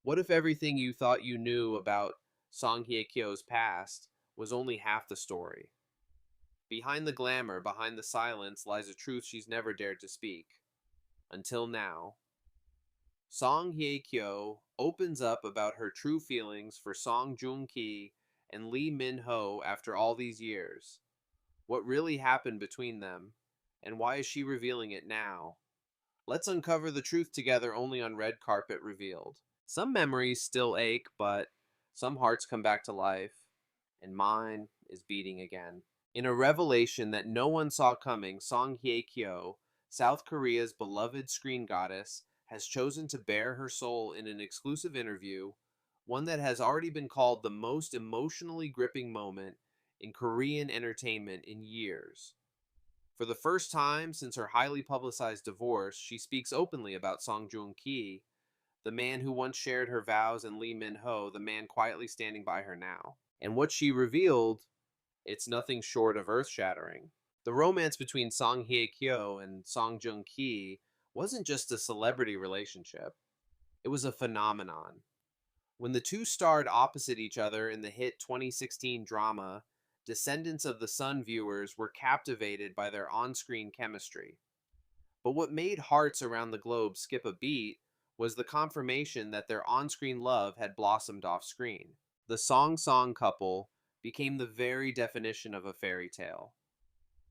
What if everything you thought you knew about Hye Kyo's past was only half the story? Behind the glamour, behind the silence, lies a truth she's never dared to speak. Until now. Hye Kyo opens up about her true feelings for Song Joong Ki and Lee Min Ho after all these years. What really happened between them, and why is she revealing it now? Let's uncover the truth together only on Red Carpet Revealed. Some memories still ache, but some hearts come back to life, and mine is beating again. In a revelation that no one saw coming, Song Hye Kyo, South Korea's beloved screen goddess, has chosen to bare her soul in an exclusive interview, one that has already been called the most emotionally gripping moment in Korean entertainment in years. For the first time since her highly publicized divorce, she speaks openly about Song Joong Ki, the man who once shared her vows, and Lee Min Ho, the man quietly standing by her now. And what she revealed, it's nothing short of earth-shattering. The romance between Song Hye Kyo and Song Joong Ki wasn't just a celebrity relationship, it was a phenomenon. When the two starred opposite each other in the hit 2016 drama, Descendants of the Sun, viewers were captivated by their on-screen chemistry. But what made hearts around the globe skip a beat was the confirmation that their on-screen love had blossomed off-screen. The Song Song couple became the very definition of a fairy tale.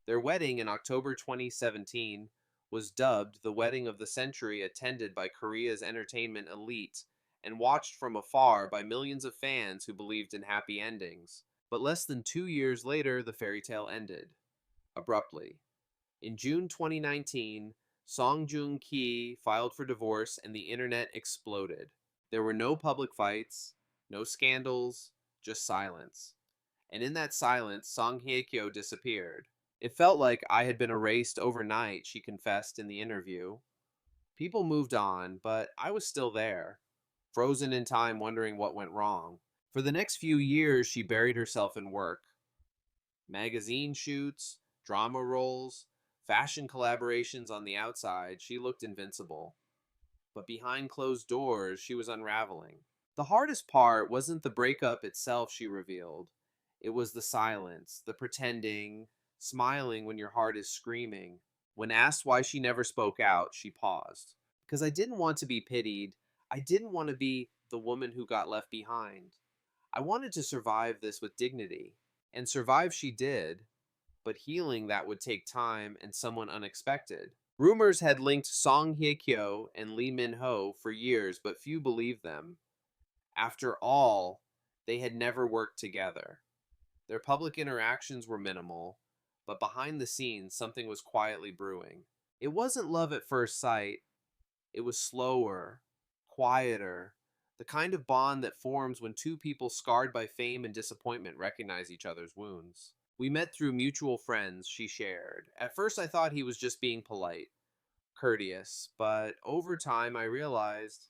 Their wedding in October 2017 was dubbed the wedding of the century, attended by Korea's entertainment elite and watched from afar by millions of fans who believed in happy endings. But less than 2 years later, the fairy tale ended, abruptly. In June 2019, Song Joong Ki filed for divorce and the internet exploded. There were no public fights, no scandals, just silence. And in that silence, Song Hye Kyo disappeared. It felt like I had been erased overnight, she confessed in the interview. People moved on, but I was still there, frozen in time, wondering what went wrong. For the next few years, she buried herself in work. Magazine shoots, drama roles, fashion collaborations on the outside, she looked invincible. But behind closed doors, she was unraveling. The hardest part wasn't the breakup itself, she revealed. It was the silence, the pretending, smiling when your heart is screaming. When asked why she never spoke out, she paused. Because I didn't want to be pitied. I didn't want to be the woman who got left behind. I wanted to survive this with dignity. And survive she did, but healing that would take time and someone unexpected. Rumors had linked Song Hye Kyo and Lee Min Ho for years, but few believed them. After all, they had never worked together. Their public interactions were minimal, but behind the scenes, something was quietly brewing. It wasn't love at first sight, it was slower, quieter, the kind of bond that forms when two people scarred by fame and disappointment recognize each other's wounds. We met through mutual friends, she shared. At first, I thought he was just being polite, courteous, but over time, I realized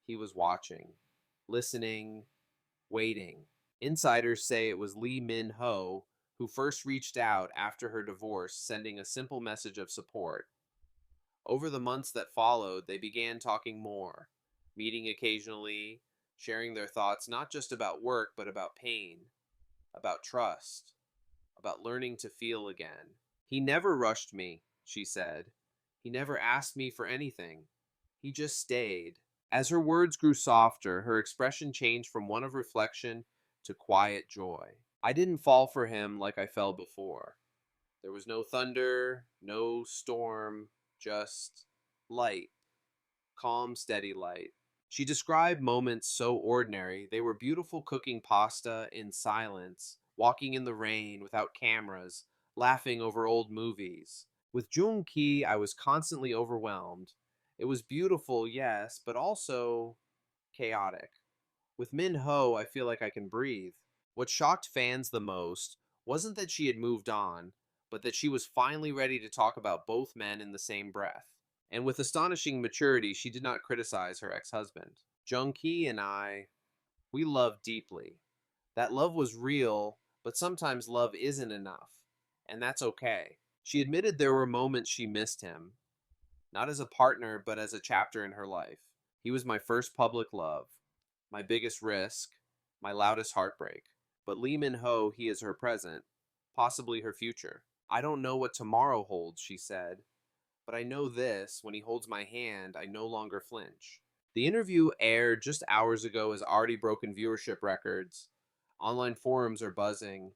he was watching, listening, waiting. Insiders say it was Lee Min Ho who first reached out after her divorce, sending a simple message of support. Over the months that followed, they began talking more, meeting occasionally, sharing their thoughts not just about work, but about pain, about trust, about learning to feel again. He never rushed me, she said. He never asked me for anything. He just stayed. As her words grew softer, her expression changed from one of reflection to quiet joy. I didn't fall for him like I fell before. There was no thunder, no storm, just light, calm, steady light. She described moments so ordinary. They were beautiful cooking pasta in silence, walking in the rain without cameras, laughing over old movies. With Joong Ki, I was constantly overwhelmed. It was beautiful, yes, but also chaotic. With Min Ho, I feel like I can breathe. What shocked fans the most wasn't that she had moved on, but that she was finally ready to talk about both men in the same breath. And with astonishing maturity, she did not criticize her ex-husband. Joong Ki and I, we loved deeply. That love was real, but sometimes love isn't enough, and that's okay. She admitted there were moments she missed him, not as a partner, but as a chapter in her life. He was my first public love. my biggest risk, my loudest heartbreak. But Lee Min-ho, he is her present, possibly her future. I don't know what tomorrow holds, she said, but I know this, when he holds my hand, I no longer flinch. The interview aired just hours ago has already broken viewership records. Online forums are buzzing.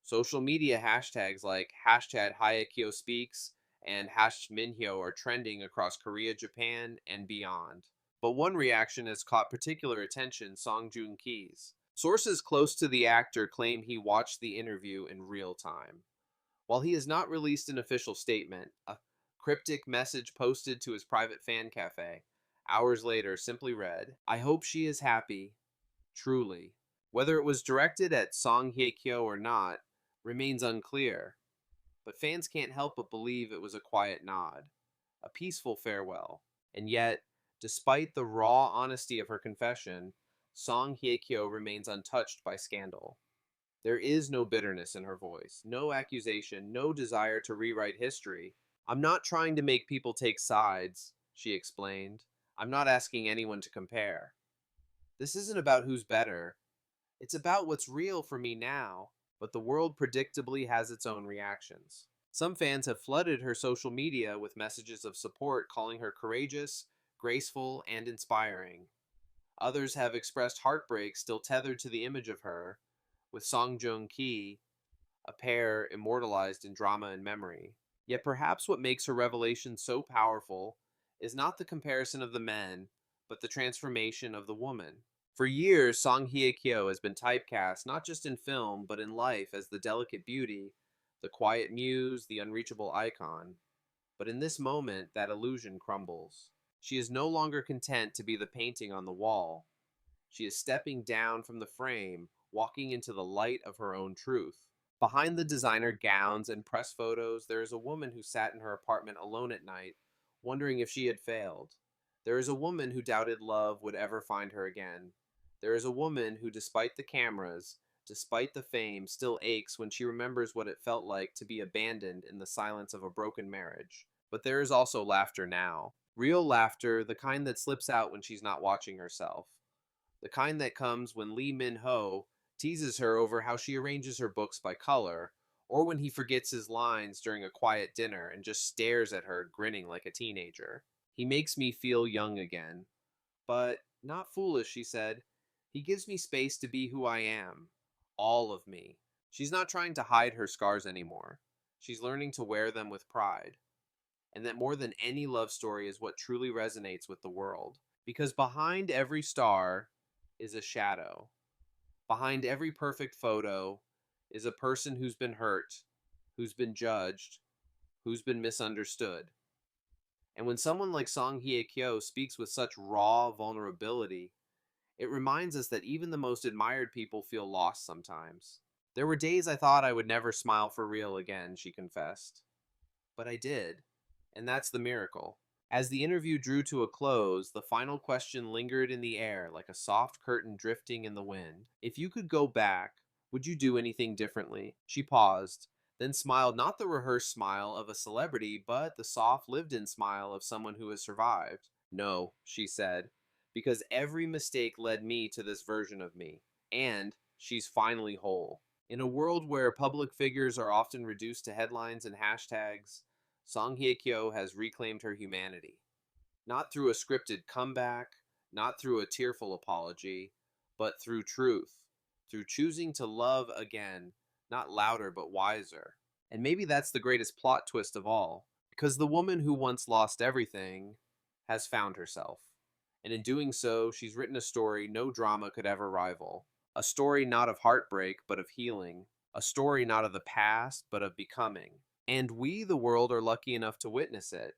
Social media hashtags like hashtag Hye Kyo speaks and hash Minhyo are trending across Korea, Japan, and beyond. But one reaction has caught particular attention: Song Joong Ki's. Sources close to the actor claim he watched the interview in real time. While he has not released an official statement, a cryptic message posted to his private fan cafe hours later simply read, "I hope she is happy, truly." Whether it was directed at Song Hye Kyo or not remains unclear, but fans can't help but believe it was a quiet nod, a peaceful farewell. And yet, despite the raw honesty of her confession, Song Hye Kyo remains untouched by scandal. There is no bitterness in her voice, no accusation, no desire to rewrite history. "I'm not trying to make people take sides," she explained. "I'm not asking anyone to compare. This isn't about who's better. It's about what's real for me now." But the world predictably has its own reactions. Some fans have flooded her social media with messages of support, calling her courageous, graceful, and inspiring. Others have expressed heartbreak still tethered to the image of her, with Song Joong Ki, a pair immortalized in drama and memory. Yet perhaps what makes her revelation so powerful is not the comparison of the men, but the transformation of the woman. For years, Song Hye Kyo has been typecast not just in film, but in life as the delicate beauty, the quiet muse, the unreachable icon. But in this moment, that illusion crumbles. She is no longer content to be the painting on the wall. She is stepping down from the frame, walking into the light of her own truth. Behind the designer gowns and press photos, there is a woman who sat in her apartment alone at night, wondering if she had failed. There is a woman who doubted love would ever find her again. There is a woman who, despite the cameras, despite the fame, still aches when she remembers what it felt like to be abandoned in the silence of a broken marriage. But there is also laughter now. Real laughter, the kind that slips out when she's not watching herself. The kind that comes when Lee Min-ho teases her over how she arranges her books by color, or when he forgets his lines during a quiet dinner and just stares at her, grinning like a teenager. "He makes me feel young again. But not foolish," she said. "He gives me space to be who I am. All of me." She's not trying to hide her scars anymore. She's learning to wear them with pride. And that more than any love story is what truly resonates with the world. Because behind every star is a shadow. Behind every perfect photo is a person who's been hurt, who's been judged, who's been misunderstood. And when someone like Song Hye Kyo speaks with such raw vulnerability, it reminds us that even the most admired people feel lost sometimes. "There were days I thought I would never smile for real again," she confessed. "But I did. And that's the miracle." As the interview drew to a close, the final question lingered in the air like a soft curtain drifting in the wind. "If you could go back, would you do anything differently?" She paused, then smiled, not the rehearsed smile of a celebrity, but the soft, lived-in smile of someone who has survived. "No," she said, "because every mistake led me to this version of me. And she's finally whole." In a world where public figures are often reduced to headlines and hashtags, Song Hye Kyo has reclaimed her humanity. Not through a scripted comeback, not through a tearful apology, but through truth. Through choosing to love again, not louder but wiser. And maybe that's the greatest plot twist of all. Because the woman who once lost everything has found herself. And in doing so, she's written a story no drama could ever rival. A story not of heartbreak, but of healing. A story not of the past, but of becoming. And we, the world, are lucky enough to witness it.